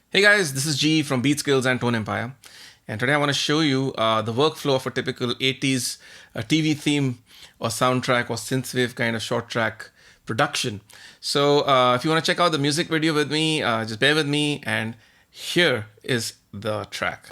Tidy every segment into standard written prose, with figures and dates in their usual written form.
Hey guys, this is G from Beat Skills and Tone Empire. And today I want to show you the workflow of a typical 80s TV theme or soundtrack or synthwave kind of short track production. So if you want to check out the music video with me, just bear with me. And here is the track.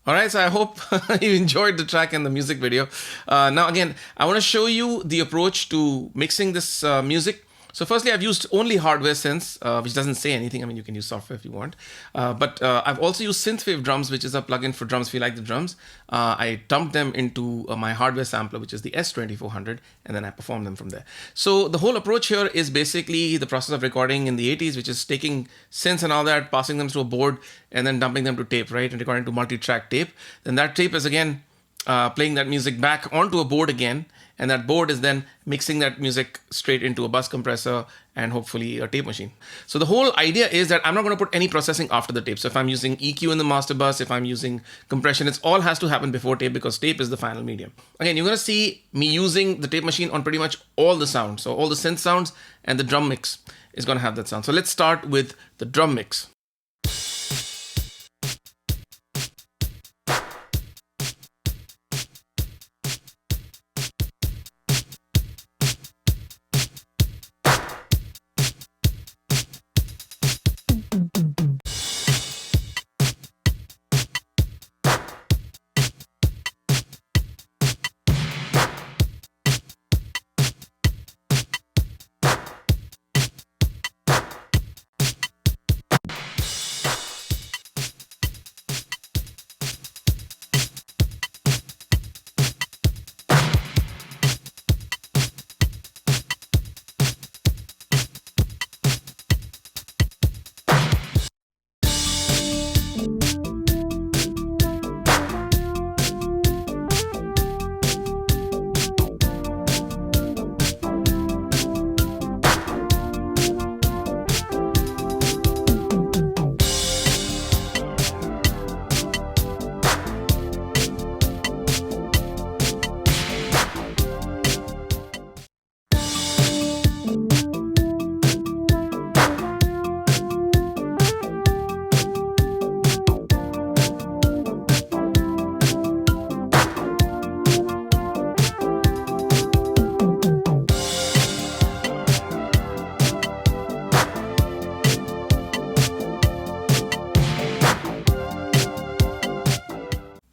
All right, so I hope you enjoyed the track and the music video. Now, again, I want to show you the approach to mixing this music. So firstly, I've used only hardware synths, which doesn't say anything. I mean, you can use software if you want. But I've also used Synthwave drums, which is a plugin for drums if you like the drums. I dumped them into my hardware sampler, which is the S2400, and then I performed them from there. So the whole approach here is basically the process of recording in the 80s, which is taking synths and all that, passing them through a board, and then dumping them to tape, right? And recording to multi-track tape. Then that tape is again playing that music back onto a board again, and that board is then mixing that music straight into a bus compressor and hopefully a tape machine. So the whole idea is that I'm not going to put any processing after the tape. So if I'm using EQ in the master bus, if I'm using compression, it all has to happen before tape because tape is the final medium. Again, you're going to see me using the tape machine on pretty much all the sounds. So all the synth sounds and the drum mix is going to have that sound. So let's start with the drum mix.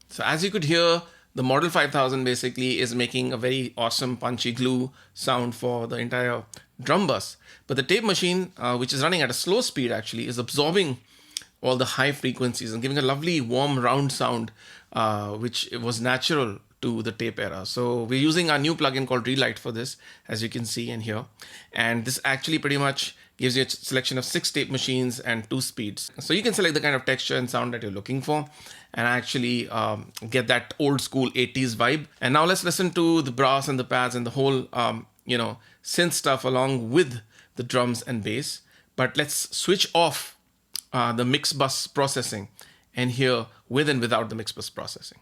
So as you could hear, the Model 5000 basically is making a very awesome punchy glue sound for the entire drum bus. But the tape machine, which is running at a slow speed actually, is absorbing all the high frequencies and giving a lovely warm round sound, which was natural to the tape era. So we're using our new plugin called Relight for this, as you can see and hear. And this actually pretty much gives you a selection of 6 tape machines and 2 speeds. So you can select the kind of texture and sound that you're looking for and actually get that old school 80s vibe. And now let's listen to the brass and the pads and the whole, synth stuff along with the drums and bass. But let's switch off the mix bus processing and hear with and without the mix bus processing.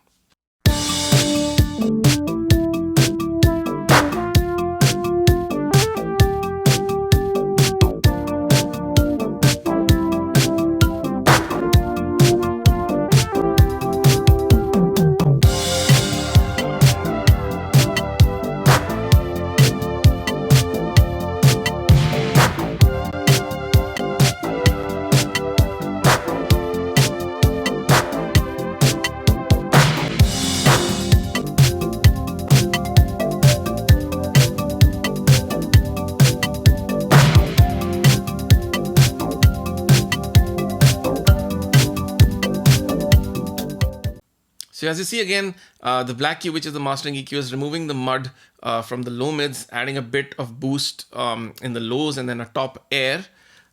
So as you see again, the black cube, which is the mastering EQ, is removing the mud from the low mids, adding a bit of boost in the lows and then a top air.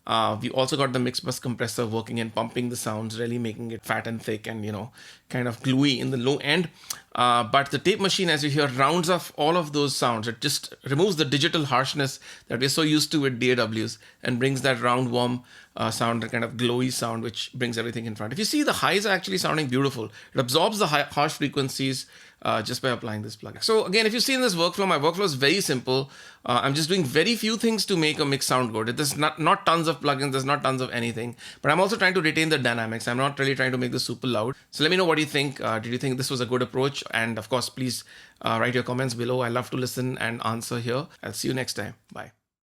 We also got the mix bus compressor working and pumping the sounds, really making it fat and thick and, kind of gluey in the low end. But the tape machine, as you hear, rounds off all of those sounds. It just removes the digital harshness that we're so used to with DAWs and brings that round, warm sound, that kind of glowy sound, which brings everything in front. If you see, the highs are actually sounding beautiful. It absorbs the harsh frequencies just by applying this plugin. So again, if you see in this workflow, my workflow is very simple. I'm just doing very few things to make a mix sound good. There's not tons of plugins, there's not tons of anything, but I'm also trying to retain the dynamics. I'm not really trying to make this super loud. So let me know what you think. Did you think this was a good approach? And of course, please write your comments below. I love to listen and answer here. I'll see you next time. Bye.